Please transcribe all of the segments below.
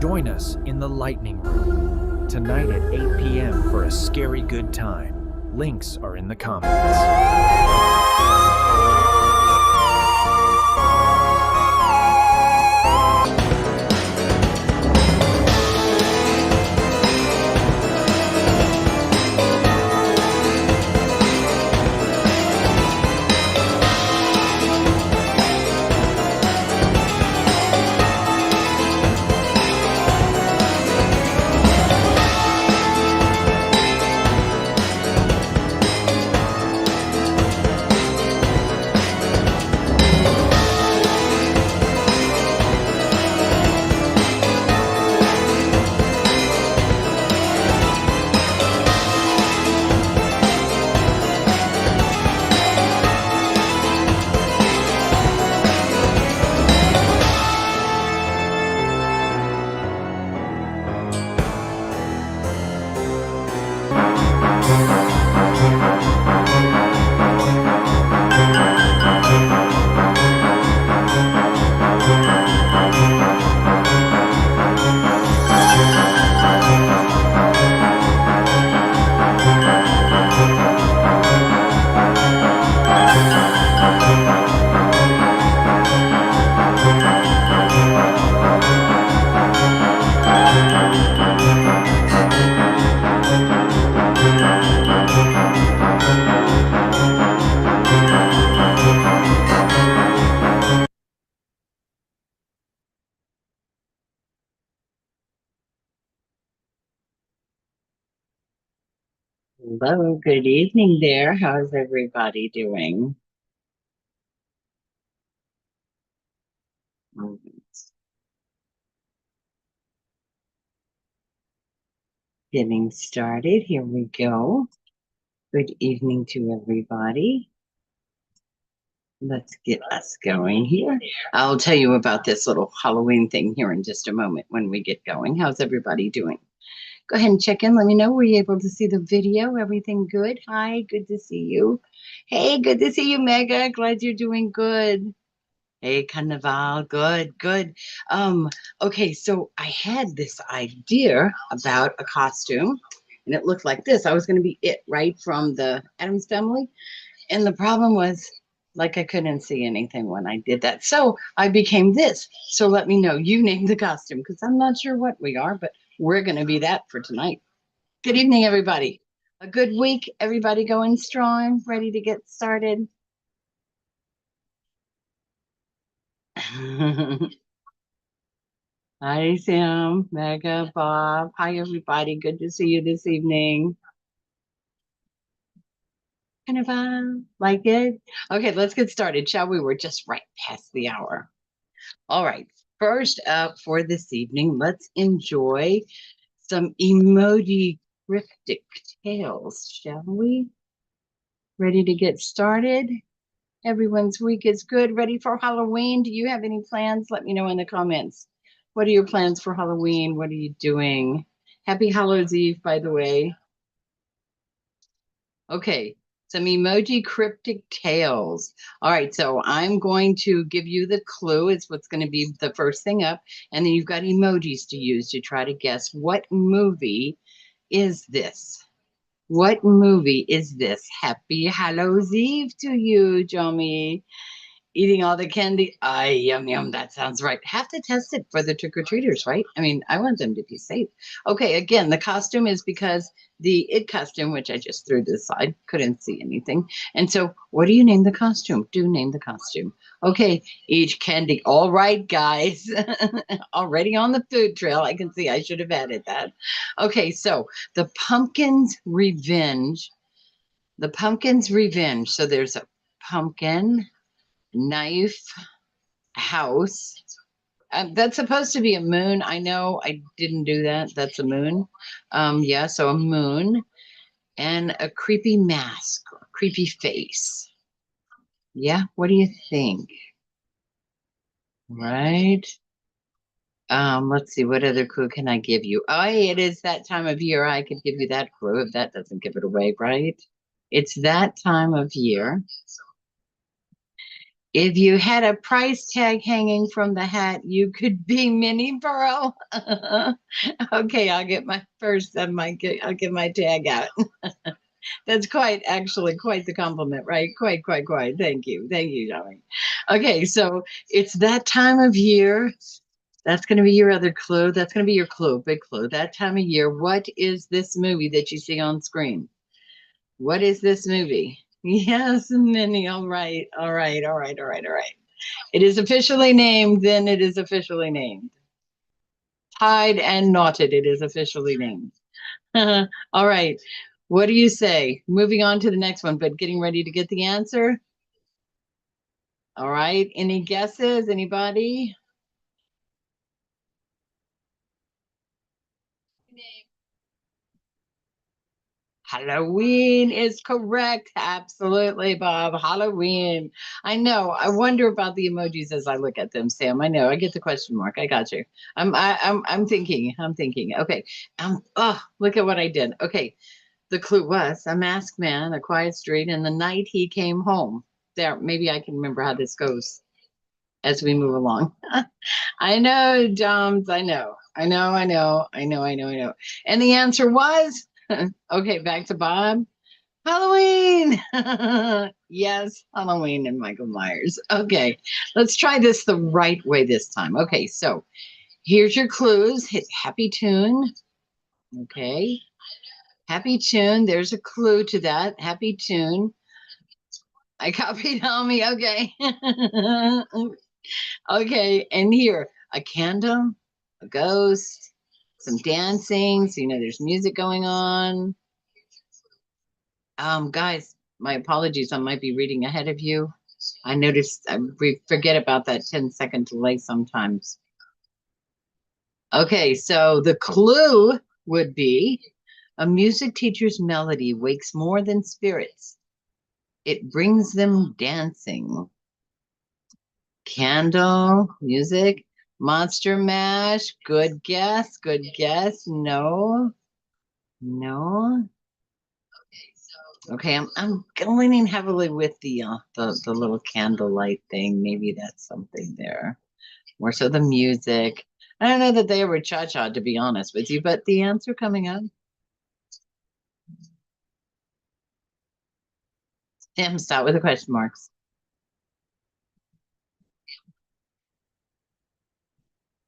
Join us in the Lightning Room tonight at 8 p.m. for a scary good time. Links are in the comments. Hello, good evening there. How's everybody doing? Getting started. Here we go. Good evening to everybody. Let's get us going here. I'll tell you about this little Halloween thing here in just a moment when we get going. How's everybody doing? Go ahead and check in. Let me know. Were you able to see the video? Everything good? Hi, good to see you. Hey, good to see you, Mega. Glad you're doing good. Hey, Carnival. Good, good. Okay, so I had this idea about a costume, and it looked like this. I was going to be it, right, from the Addams Family. And the problem was, like, I couldn't see anything when I did that. So I became this. So let me know. You name the costume, because I'm not sure what we are, but we're going to be that for tonight. Good evening, everybody. A good week. Everybody going strong, ready to get started. Hi, Sam, Mega, Bob. Hi, everybody. Good to see you this evening. Kind of like it. Okay, let's get started, shall we? We're just right past the hour. All right. First up for this evening, let's enjoy some emoji cryptic tales, shall we? Ready to get started? Everyone's week is good. Ready for Halloween? Do you have any plans? Let me know in the comments. What are your plans for Halloween? What are you doing? Happy Hallows Eve, by the way. Okay, some emoji cryptic tales. All right, so I'm going to give you the clue. It's what's going to be the first thing up. And then you've got emojis to use to try to guess what movie is this? What movie is this? Happy Hallows Eve to you, Jomi. Eating all the candy. Yum, yum. That sounds right. Have to test it for the trick-or-treaters, right? I mean, I want them to be safe. Okay, again, the costume is because the it costume, which I just threw to the side, couldn't see anything. And so, what do you name the costume? Do name the costume. Okay, each candy. All right, guys. Already on the food trail. I can see I should have added that. Okay, so the Pumpkin's Revenge. The Pumpkin's Revenge. So there's a pumpkin, knife, house. That's supposed to be a moon. I know I didn't do that. That's a moon. Yeah, so a moon and a creepy mask, or creepy face. Yeah, what do you think? Right. Let's see, what other clue can I give you? Oh, hey, it is that time of year. I could give you that clue if that doesn't give it away, right? It's that time of year. If you had a price tag hanging from the hat, you could be Minnie Pearl. Okay, I'll get my first. I'll get my tag out. That's actually quite the compliment, right? Quite. Thank you, darling. Okay, so it's that time of year. That's going to be your other clue. That's going to be your clue, big clue. That time of year. What is this movie that you see on screen? What is this movie? Yes, Minnie. All right. It is officially named. Then it is officially named. Tied and knotted. It is officially named. All right. What do you say? Moving on to the next one, but getting ready to get the answer. All right. Any guesses? Anybody? Halloween is correct. Absolutely, Bob. Halloween. I know. I wonder about the emojis as I look at them, Sam. I know. I get the question mark. I got you. I'm thinking. Okay. Oh, look at what I did. Okay. The clue was a masked man, a quiet street, and the night he came home. There, maybe I can remember how this goes as we move along. I know, Joms. I know. And the answer was okay, back to Bob. Halloween. Yes, Halloween and Michael Myers. Okay, let's try this the right way this time. Okay, so here's your clues. Hit Happy Tune. Okay. Happy Tune. There's a clue to that. Happy Tune. I copied on me. Okay. Okay, and here a candle, a ghost, some dancing. So there's music going on. Guys, my apologies. I might be reading ahead of you. I noticed we forget about that 10-second delay sometimes. Okay, so the clue would be a music teacher's melody wakes more than spirits. It brings them dancing. Candle, music, Monster Mash. Good guess. No. Okay, I'm leaning heavily with the little candlelight thing. Maybe that's something there. More so the music. I don't know that they ever cha-cha, to be honest with you, but the answer coming up. Tim, start with the question marks.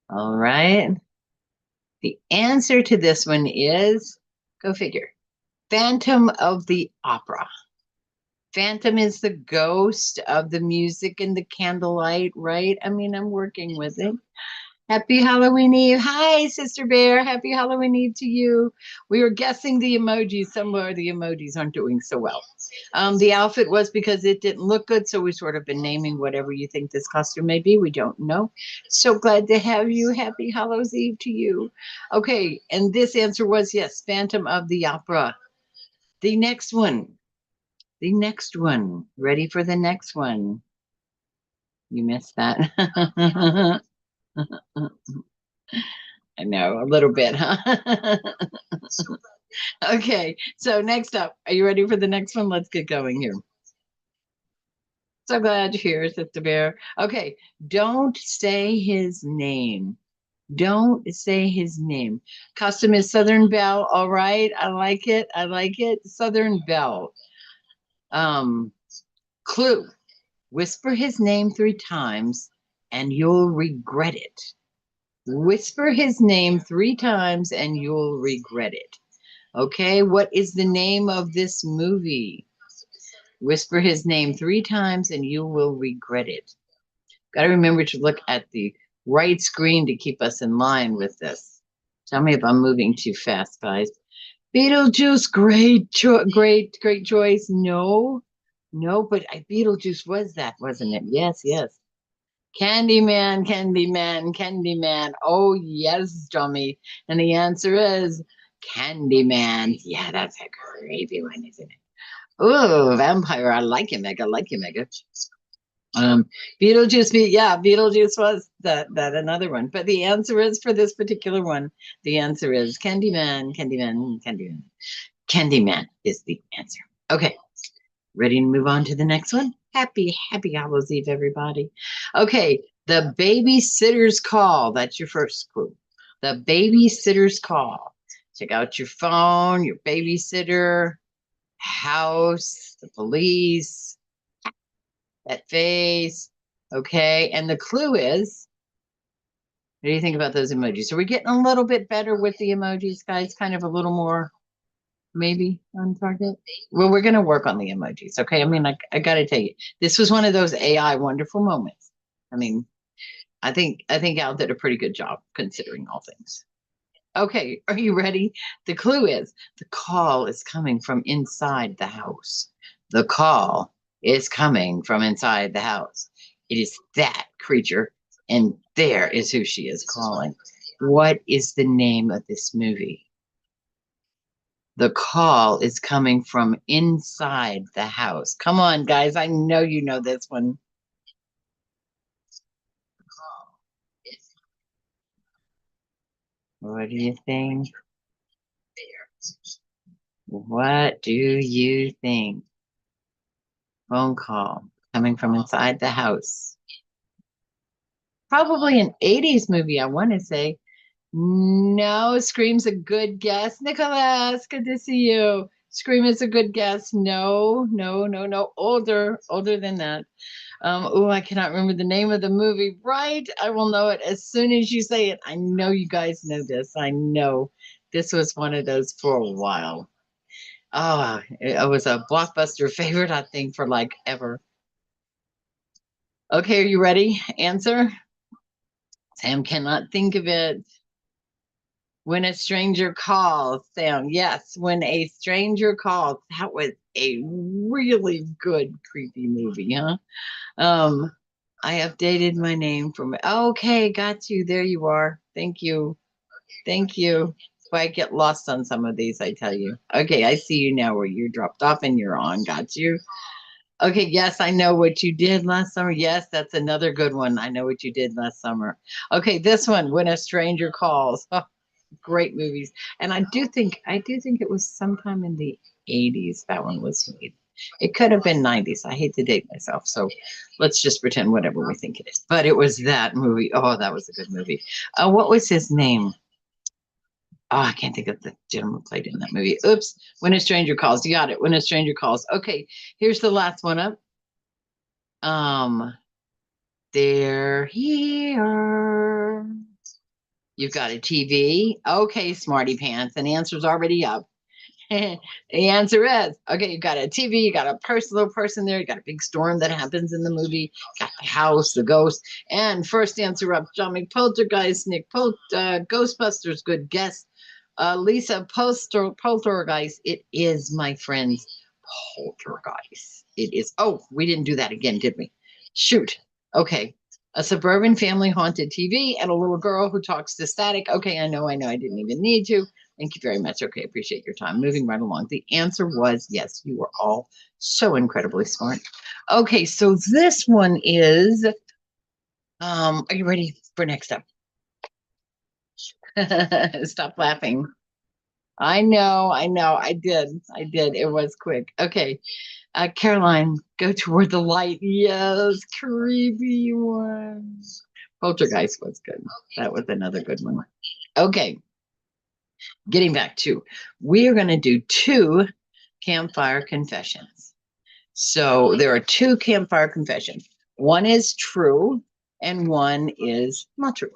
All right. The answer to this one is, go figure, Phantom of the Opera. Phantom is the ghost of the music and the candlelight, right? I mean, I'm working with it. Happy Halloween Eve. Hi, Sister Bear. Happy Halloween Eve to you. We were guessing the emojis. Somewhere the emojis aren't doing so well. The outfit was because it didn't look good, so we sort of been naming whatever you think this costume may be. We don't know. So glad to have you. Happy Hallows Eve to you. Okay, and this answer was yes, Phantom of the Opera. The next one. Ready for the next one? You missed that. I know, a little bit, huh? Okay, so next up, are you ready for the next one? Let's get going here. So glad you're here, Sister Bear. Okay, don't say his name. Don't say his name. Custom is Southern Belle. All right, I like it. Southern Belle. Clue. Whisper his name 3 times and you'll regret it. Whisper his name 3 times and you'll regret it. Okay, what is the name of this movie? Whisper his name 3 times and you will regret it. Got to remember to look at the right screen to keep us in line with this. Tell me if I'm moving too fast, guys. Beetlejuice, great choice. No, but Beetlejuice was that, wasn't it? Yes. Candyman. Oh, yes, Tommy. And the answer is Candyman. Yeah, that's a crazy one, isn't it? Oh, vampire. I like you, Mega. Beetlejuice, Beetlejuice was that another one. But the answer is, for this particular one, the answer is Candyman. Candyman is the answer. Okay, ready to move on to the next one? Happy Hallows Eve, everybody. Okay, the babysitter's call. That's your first clue. The babysitter's call. Check out your phone, your babysitter, house, the police, that face. Okay, and the clue is, what do you think about those emojis? Are we getting a little bit better with the emojis, guys? Kind of a little more maybe on target. Well, we're going to work on the emojis. Okay. I mean, I got to tell you, this was one of those AI wonderful moments. I mean, I think Al did a pretty good job considering all things. Okay. Are you ready? The clue is the call is coming from inside the house. The call is coming from inside the house. It is that creature. And there is who she is calling. What is the name of this movie? The call is coming from inside the house. Come on, guys. I know you know this one. What do you think? What do you think? Phone call coming from inside the house. Probably an 80s movie, I want to say. No, Scream's a good guess. Nicholas, good to see you. Scream is a good guess. No. Older than that. Oh, I cannot remember the name of the movie. Right, I will know it as soon as you say it. I know you guys know this. I know this was one of those for a while. Oh, it was a blockbuster favorite, I think, for like ever. Okay, are you ready? Answer. Sam cannot think of it. When a Stranger Calls, Sam. Yes, When a Stranger Calls. That was a really good creepy movie, huh? I updated my name from. Okay, got you. There you are. Thank you. Thank you. So I get lost on some of these, I tell you. Okay, I see you now where you dropped off and you're on. Got you. Okay, yes, I know what you did last summer. Yes, that's another good one. I know what you did last summer. Okay, this one, When a Stranger Calls. Oh, great movies. And I do think it was sometime in the 80s that one was made. It could have been 90s. I hate to date myself, so let's just pretend whatever we think it is. But it was that movie. Oh, that was a good movie. What was his name? Oh, I can't think of the gentleman who played in that movie. Oops. When a Stranger Calls. You got it. When a Stranger Calls. Okay, here's the last one up. They're here. You've got a TV. Okay, smarty pants. And answer's already up. The answer is okay. You got a TV, you got a little person there, you got a big storm that happens in the movie, got the house, the ghost, and first answer up, John McPoltergeist, Nick Ghostbusters, good guess. Lisa Poltergeist. It is, my friends, Poltergeist. It is. Oh, we didn't do that again, did we? Shoot. Okay. A suburban family haunted TV and a little girl who talks to static. Okay, I know. I didn't even need to. Thank you very much. Okay, appreciate your time. Moving right along. The answer was yes. You were all so incredibly smart. Okay, so this one is, are you ready for next up? Stop laughing. I know. I did. It was quick. Okay. Caroline, go toward the light. Yes, creepy one. Poltergeist was good. That was another good one. Okay. Getting back to, we are going to do 2 campfire confessions. So there are 2 campfire confessions. One is true and one is not true.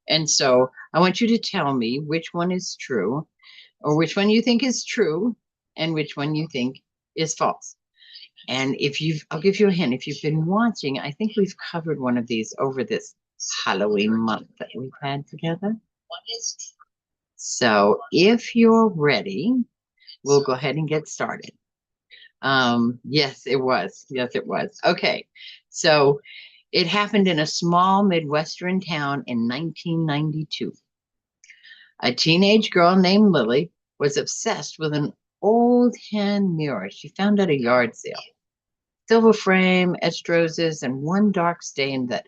And so I want you to tell me which one is true, or which one you think is true and which one you think is false. And I'll give you a hint. If you've been watching, I think we've covered one of these over this Halloween month that we've had together. So if you're ready, we'll go ahead and get started. Yes, it was. Okay. So it happened in a small Midwestern town in 1992. A teenage girl named Lily was obsessed with an old hand mirror she found at a yard sale. Silver frame, etched roses, and one dark stain that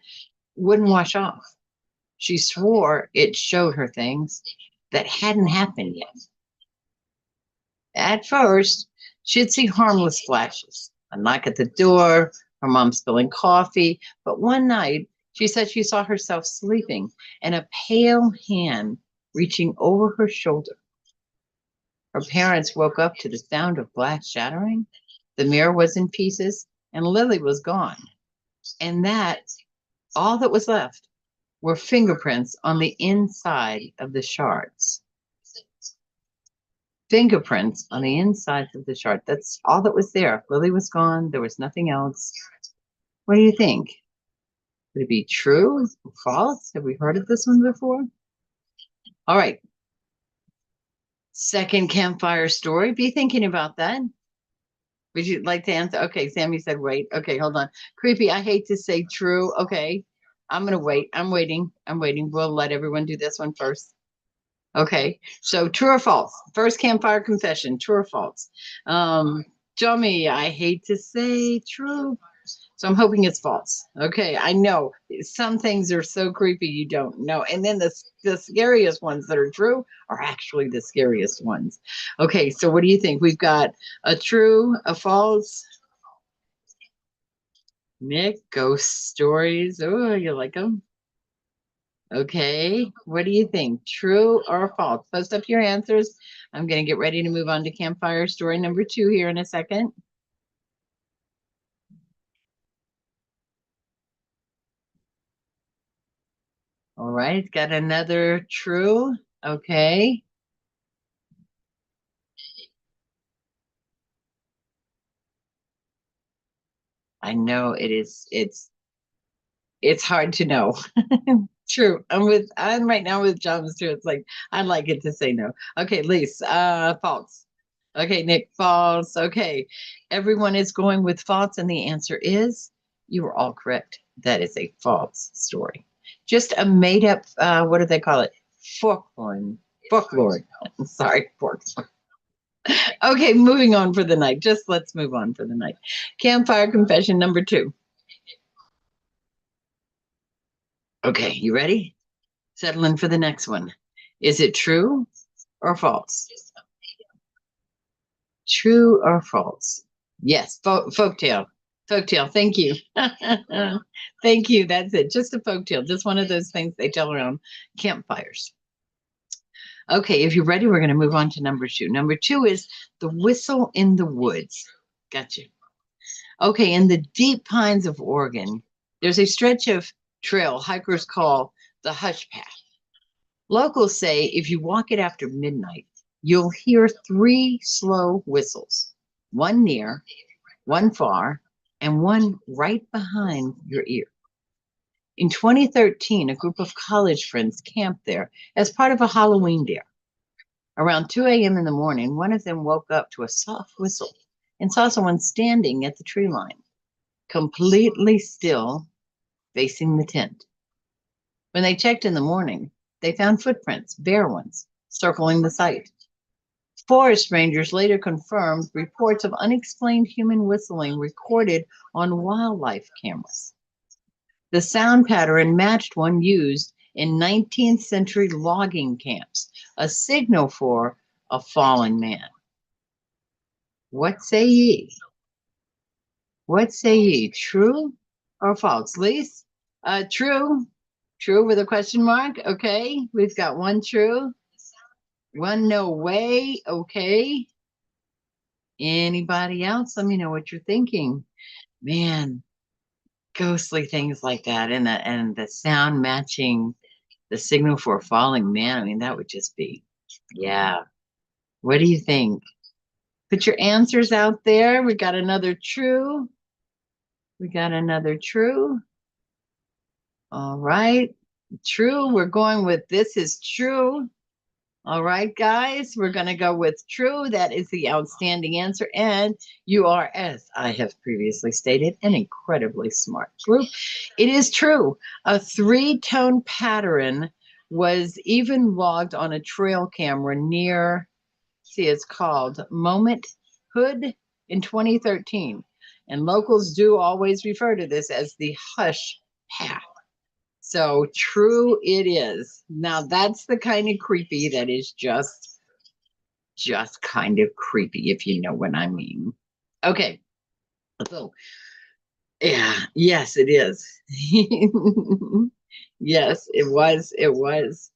wouldn't wash off. She swore it showed her things that hadn't happened yet. At first, she'd see harmless flashes, a knock at the door, her mom spilling coffee. But one night, she said she saw herself sleeping and a pale hand reaching over her shoulder. Her parents woke up to the sound of glass shattering. The mirror was in pieces and Lily was gone. And that, all that was left, were fingerprints on the inside of the shards. Fingerprints on the insides of the shard. That's all that was there. Lily was gone. There was nothing else. What do you think? Would it be true or false? Have we heard of this one before? All right. Second campfire story. Be thinking about that. Would you like to answer? Okay, Sammy said wait. Okay, hold on. Creepy, I hate to say true. Okay, I'm going to wait. I'm waiting. We'll let everyone do this one first. Okay, so true or false? First campfire confession, true or false? Jummy, I hate to say true, so I'm hoping it's false. Okay, I know some things are so creepy you don't know, and then the scariest ones that are true are actually the scariest ones. Okay, so what do you think? We've got a true, a false. Nick, ghost stories. Oh, you like them? Okay, what do you think? True or false? Post up your answers. I'm going to get ready to move on to campfire story number 2 here in a second. All right, got another true. Okay. I know it is, it's hard to know. True. I'm right now with John's too. It's like I'd like it to say no. Okay, Lise, false. Okay, Nick, false. Okay. Everyone is going with false, and the answer is you were all correct. That is a false story. Just a made up what do they call it? Folklore. Sorry, folklore. Okay, moving on for the night. Just let's move on for the night. Campfire confession number 2. Okay, you ready? Settle in for the next one. Is it true or false? True or false? Yes, folktale. Folktale, thank you. Thank you, that's it. Just a folktale, just one of those things they tell around campfires. Okay, if you're ready, we're going to move on to number 2. Number 2 is the whistle in the woods. Gotcha. Okay, in the deep pines of Oregon, there's a stretch of trail hikers call the Hush Path. Locals say if you walk it after midnight, you'll hear 3 slow whistles, one near, one far, and one right behind your ear. In 2013, a group of college friends camped there as part of a Halloween dare. Around 2 a.m. in the morning, one of them woke up to a soft whistle and saw someone standing at the tree line, completely still, facing the tent. When they checked in the morning, they found footprints, bare ones, circling the site. Forest rangers later confirmed reports of unexplained human whistling recorded on wildlife cameras. The sound pattern matched one used in 19th century logging camps, a signal for a fallen man. What say ye? What say ye? True or false? Lise? True. True with a question mark. Okay, we've got one true, one no way. Okay. Anybody else? Let me know what you're thinking. Man, ghostly things like that, and the sound matching the signal for a falling man. I mean, that would just be, yeah. What do you think? Put your answers out there. We got another true. We got another true. All right. True. We're going with this is true. All right, guys, we're going to go with true. That is the outstanding answer. And you are, as I have previously stated, an incredibly smart group. It is true. A 3-tone pattern was even logged on a trail camera near, see, it's called Moment Hood in 2013. And locals do always refer to this as the Hush Path. So true it is. Now that's the kind of creepy that is just kind of creepy, if you know what I mean. Okay, so Yeah, yes, it is. Yes, it was. It was.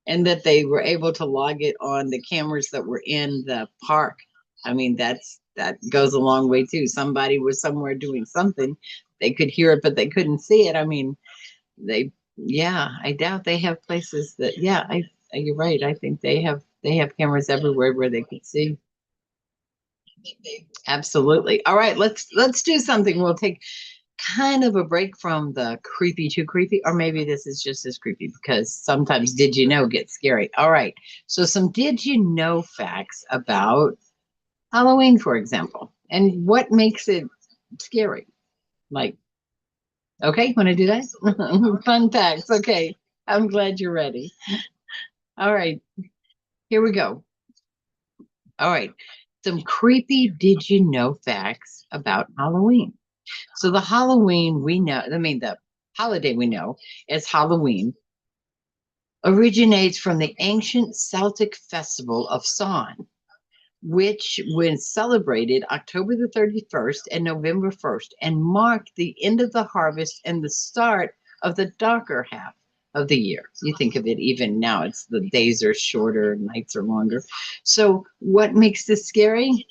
And that they were able to log it on the cameras that were in the park. I mean, that goes a long way too. Somebody was somewhere doing something. They could hear it, but they couldn't see it. I mean, yeah, I doubt they have places that, yeah, you're right. I think they have cameras everywhere where they could see. Absolutely. All right, let's do something. We'll take kind of a break from the creepy too creepy, or maybe this is just as creepy because sometimes did you know gets scary. All right. So some did you know facts about Halloween, for example, and what makes it scary. Like, okay, want to do that? Fun facts. Okay. I'm glad you're ready. All right, here we go. All right. Some creepy did you know facts about Halloween. So the Halloween we know, I mean the holiday we know as Halloween originates from the ancient Celtic festival of Samhain, which was celebrated October the 31st and November 1st and marked the end of the harvest and the start of the darker half of the year. You think of it even now, it's the days are shorter, nights are longer. So what makes this scary?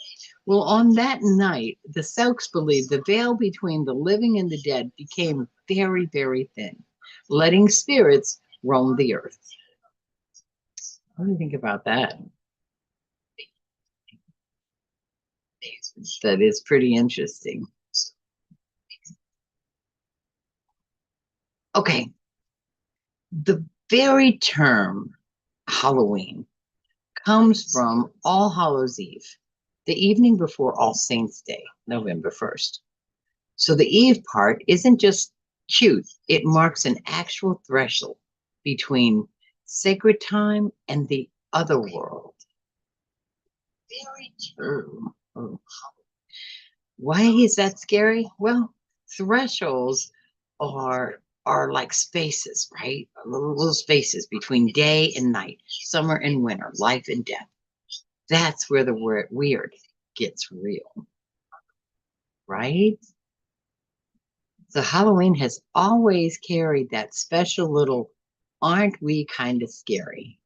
Well, on that night, the Celts believed the veil between the living and the dead became very, very thin, letting spirits roam the earth. What do you think about that? That is pretty interesting. Okay, the very term Halloween comes from All Hallows Eve, the evening before All Saints Day, November 1st. So the Eve part isn't just cute, it marks an actual threshold between sacred time and the other world. Very true. Oh. Why is that scary? Well, thresholds are like spaces, right? Little spaces between day and night, summer and winter, life and death. That's where the word weird gets real, right? So Halloween has always carried that special little, aren't we kind of scary?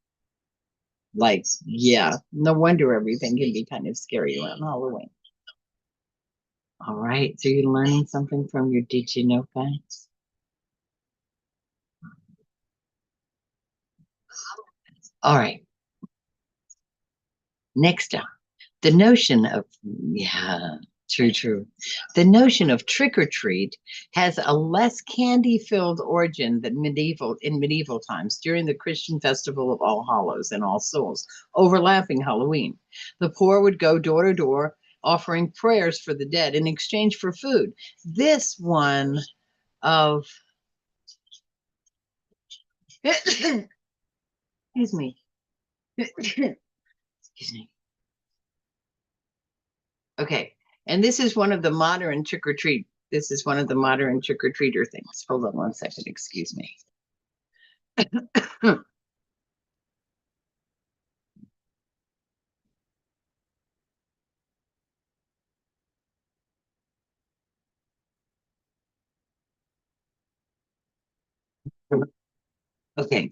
Like, yeah, no wonder everything can be kind of scary around Halloween. All right, so you're learning something from your Did You Know facts? All right, next up, the notion of, yeah, true, true. The notion of trick or treat has a less candy-filled origin than medieval times during the Christian festival of All Hallows and All Souls, overlapping Halloween. The poor would go door to door offering prayers for the dead in exchange for food. This one of excuse me. Excuse me. Okay. And this is one of the modern trick or treat. This is one of the modern trick or treater things. Hold on one second. Excuse me. Okay.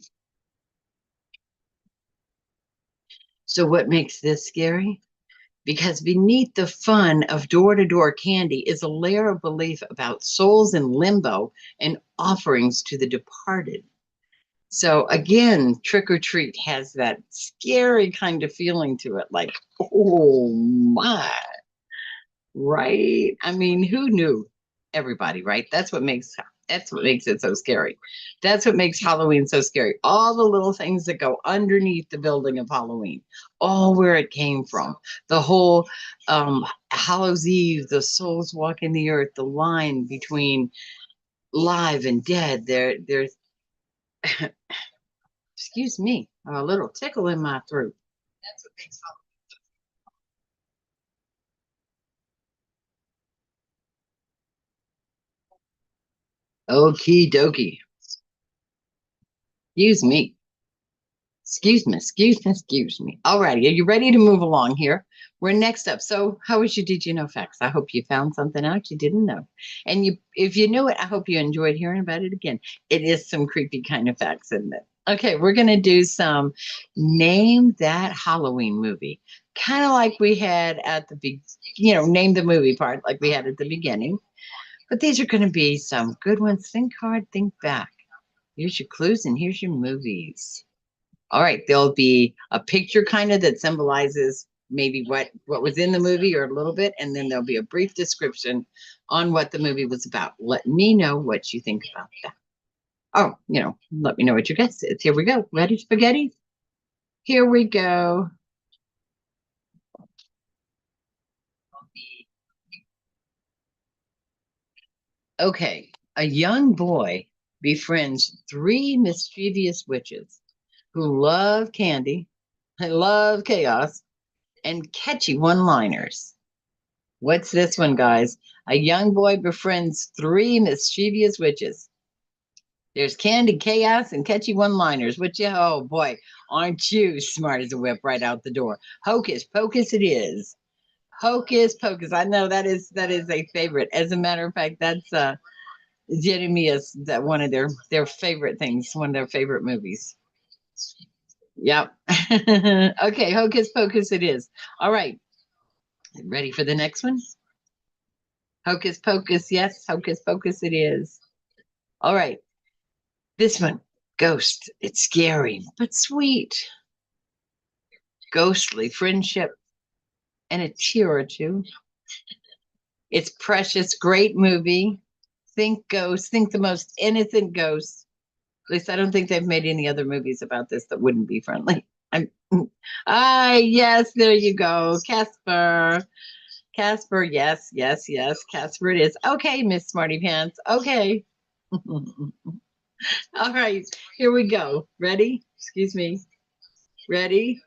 So, what makes this scary? Because beneath the fun of door to door candy is a layer of belief about souls in limbo and offerings to the departed. So again, trick or treat has that scary kind of feeling to it, like, oh my, right? I mean, who knew? Everybody, right? That's what makes it so scary. That's what makes Halloween so scary. All the little things that go underneath the building of Halloween, all where it came from. The whole Hallows Eve, the souls walking the earth, the line between live and dead. There's excuse me, a little tickle in my throat. That's what makes Halloween. Okie dokie. Excuse me. Excuse me. All righty. Are you ready to move along here? We're next up. So, how was your Did You Know facts? I hope you found something out you didn't know. And if you knew it, I hope you enjoyed hearing about it again. It is some creepy kind of facts, isn't it? Okay, we're going to do some name that Halloween movie. Kind of like we had at the name the movie part like we had at the beginning. But these are going to be some good ones. Think hard, think back. Here's your clues and here's your movies. All right, there'll be a picture kind of that symbolizes maybe what was in the movie or a little bit, and then there'll be a brief description on what the movie was about. Let me know what you think about that. Oh, let me know what your guess is. Here we go. Ready, spaghetti? Here we go. Okay, a young boy befriends three mischievous witches who love candy, love chaos, and catchy one-liners. What's this one, guys? A young boy befriends three mischievous witches. There's candy, chaos, and catchy one-liners. Oh boy, aren't you smart as a whip right out the door? Hocus Pocus it is. Hocus Pocus. I know that is a favorite. As a matter of fact, that's Jeremiah's one of their favorite things, one of their favorite movies. Yep. Okay, Hocus Pocus it is. All right. Ready for the next one? Hocus Pocus, yes, Hocus Pocus it is. All right. This one, Ghost. It's scary, but sweet. Ghostly friendship and a tear or two. It's precious, great movie. Think Ghost, think the most innocent ghost. At least I don't think they've made any other movies about this that wouldn't be friendly. Yes, there you go. Casper, yes. Casper it is. Okay, Miss Smarty Pants. Okay. All right, here we go. Ready? Excuse me. Ready?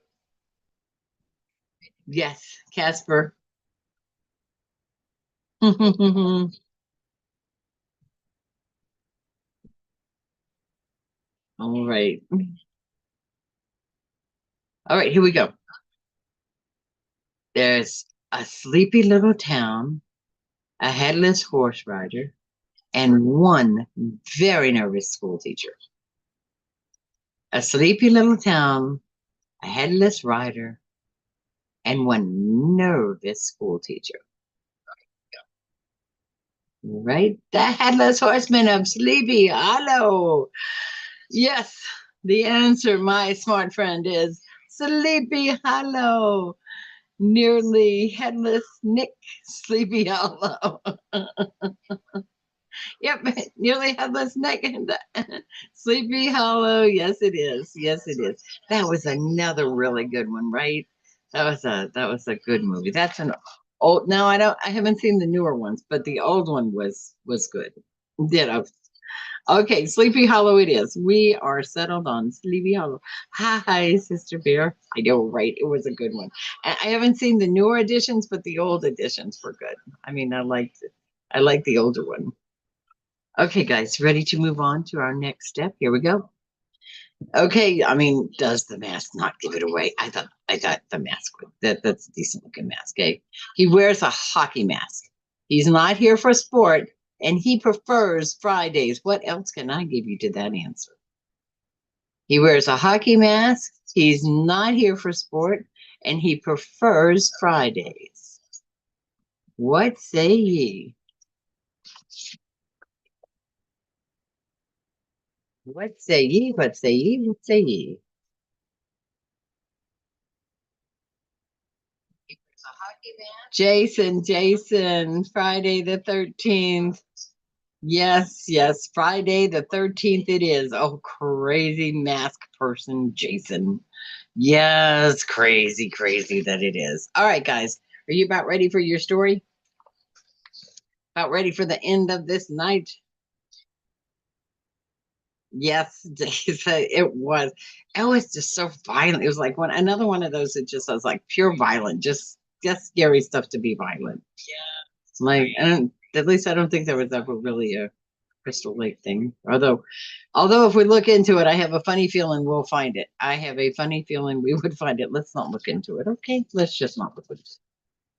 Yes, Casper. All right. All right, here we go. There's a sleepy little town, a headless horse rider, and one very nervous school teacher. A sleepy little town, a headless rider, and one nervous school teacher. Right? The headless horseman of Sleepy Hollow. Yes, the answer, my smart friend, is Sleepy Hollow. Nearly headless Nick Sleepy Hollow. Yep, nearly headless Nick. Sleepy Hollow. Yes, it is. Yes, it is. That was another really good one, right? That was a good movie. That's an old. No, I haven't seen the newer ones, but the old one was good. Ditto. Okay, Sleepy Hollow it is. We are settled on Sleepy Hollow. Hi, Sister Bear. I know, right? It was a good one. I haven't seen the newer editions, but the old editions were good. I mean, I liked it. I like the older one. Okay, guys, ready to move on to our next step? Here we go. Okay, I mean, does the mask not give it away? I thought the mask that's a decent looking mask. Okay, he wears a hockey mask. He's not here for sport, and he prefers Fridays. What else can I give you to that answer? He wears a hockey mask. He's not here for sport, and he prefers Fridays. What say ye? What say ye? What say ye? What say ye? Jason, Friday the 13th. Yes, Friday the 13th it is. Oh, crazy mask person, Jason. Yes, crazy that it is. All right, guys, are you about ready for your story? About ready for the end of this night? Yes, it was. It was just so violent. It was like another one of those that just was like pure violent, just scary stuff to be violent. Like, at least I don't think there was ever really a Crystal Lake thing. Although if we look into it, I have a funny feeling we'll find it. I have a funny feeling we would find it. Let's not look into it. Okay, let's just not look into it.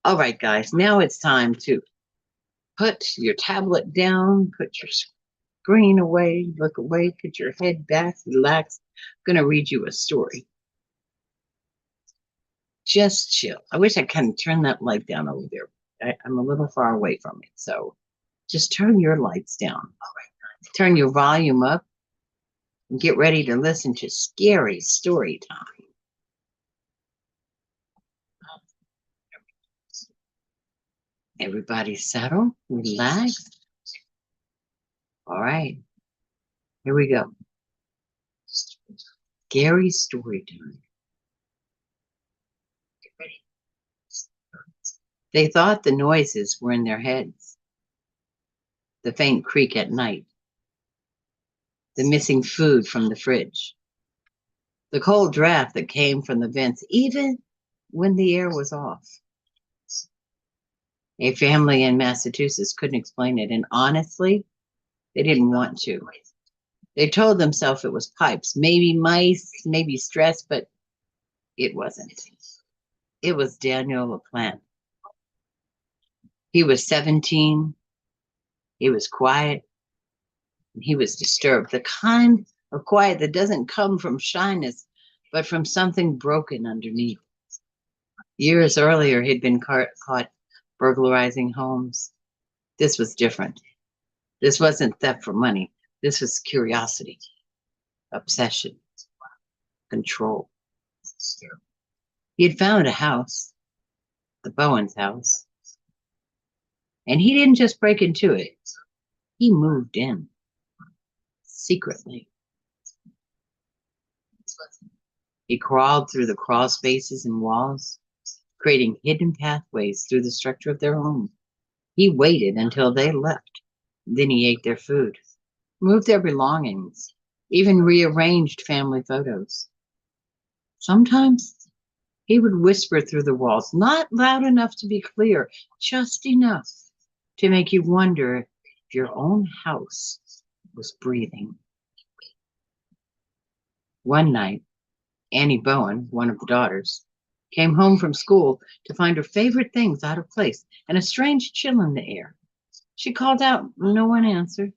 All right, guys, now it's time to put your tablet down, put your screen away, look away, put your head back, relax. I'm going to read you a story. Just chill. I wish I could turn that light down over there. I'm a little far away from it, so just turn your lights down. All right. Turn your volume up and get ready to listen to scary story time. Everybody settle, relax. All right, here we go. Scary story time. Get ready. They thought the noises were in their heads. The faint creak at night. The missing food from the fridge. The cold draft that came from the vents, even when the air was off. A family in Massachusetts couldn't explain it, and honestly, they didn't want to. They told themselves it was pipes, maybe mice, maybe stress, but it wasn't. It was Daniel LaPlante. He was 17. He was quiet. And he was disturbed. The kind of quiet that doesn't come from shyness, but from something broken underneath. Years earlier, he'd been caught burglarizing homes. This was different. This wasn't theft for money. This was curiosity, obsession, control. He had found a house, the Bowens house, and he didn't just break into it. He moved in secretly. He crawled through the crawl spaces and walls, creating hidden pathways through the structure of their home. He waited until they left. Then he ate their food, moved their belongings, even rearranged family photos. Sometimes he would whisper through the walls, not loud enough to be clear, just enough to make you wonder if your own house was breathing. One night, Annie Bowen, one of the daughters, came home from school to find her favorite things out of place and a strange chill in the air. She called out, no one answered,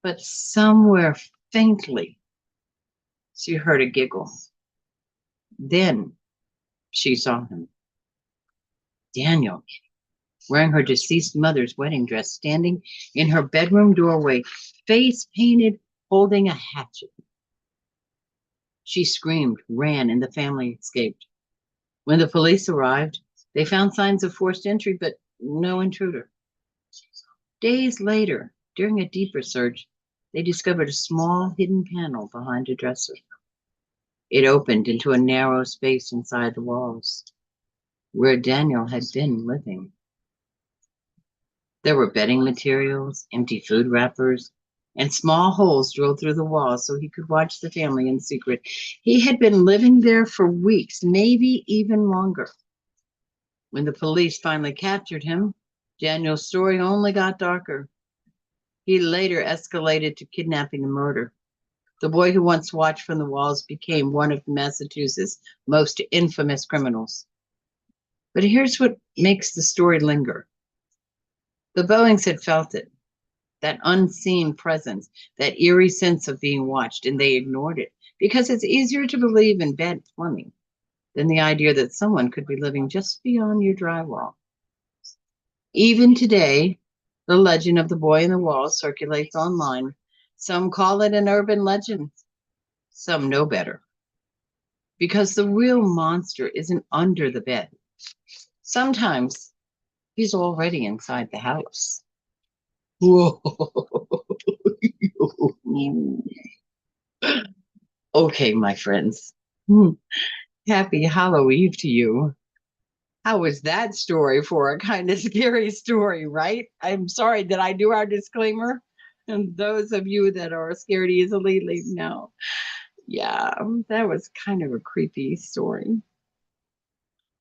but somewhere faintly, she heard a giggle. Then she saw him. Daniel, wearing her deceased mother's wedding dress, standing in her bedroom doorway, face painted, holding a hatchet. She screamed, ran, and the family escaped. When the police arrived, they found signs of forced entry, but no intruder. Days later, during a deeper search, they discovered a small hidden panel behind a dresser. It opened into a narrow space inside the walls, where Daniel had been living. There were bedding materials, empty food wrappers, and small holes drilled through the walls so he could watch the family in secret. He had been living there for weeks, maybe even longer. When the police finally captured him, Daniel's story only got darker. He later escalated to kidnapping and murder. The boy who once watched from the walls became one of Massachusetts' most infamous criminals. But here's what makes the story linger. The Bowens had felt it, that unseen presence, that eerie sense of being watched, and they ignored it because it's easier to believe in bad plumbing than the idea that someone could be living just beyond your drywall. Even today, the legend of the boy in the wall circulates online. Some call it an urban legend. Some know better. Because the real monster isn't under the bed. Sometimes he's already inside the house. Whoa. Okay, my friends. Happy Halloween Eve to you. How was that story for a kind of scary story, right? I'm sorry, did I do our disclaimer? And those of you that are scared easily, leave now. Yeah, that was kind of a creepy story.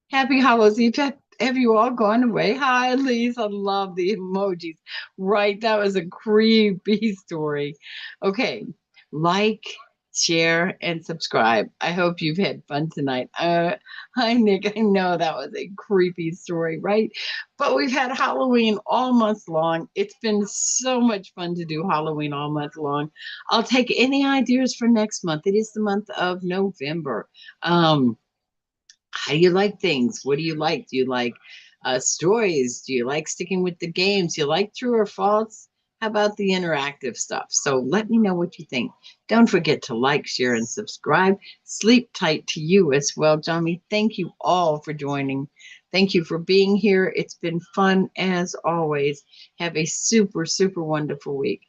Happy Hallows Eve Have you all gone away? Hi, Elise. I love the emojis. Right. That was a creepy story. Okay. Like, share, and subscribe. I hope you've had fun tonight. Hi, Nick. I know that was a creepy story, right? But we've had Halloween all month long. It's been so much fun to do Halloween all month long. I'll take any ideas for next month. It is the month of November. How do you like things? What do you like? Do you like stories? Do you like sticking with the games? Do you like true or false? How about the interactive stuff? So let me know what you think. Don't forget to like, share, and subscribe. Sleep tight to you as well, Johnny. Thank you all for joining. Thank you for being here. It's been fun as always. Have a super, super wonderful week.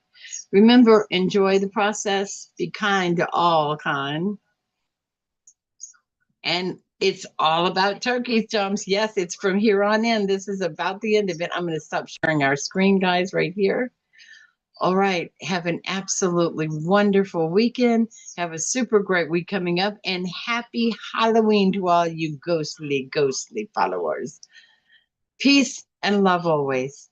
Remember, enjoy the process. Be kind to all kind. And it's all about turkey jumps. Yes, it's from here on in. This is about the end of it. I'm going to stop sharing our screen, guys, right here. All right. Have an absolutely wonderful weekend. Have a super great week coming up. And happy Halloween to all you ghostly, ghostly followers. Peace and love always.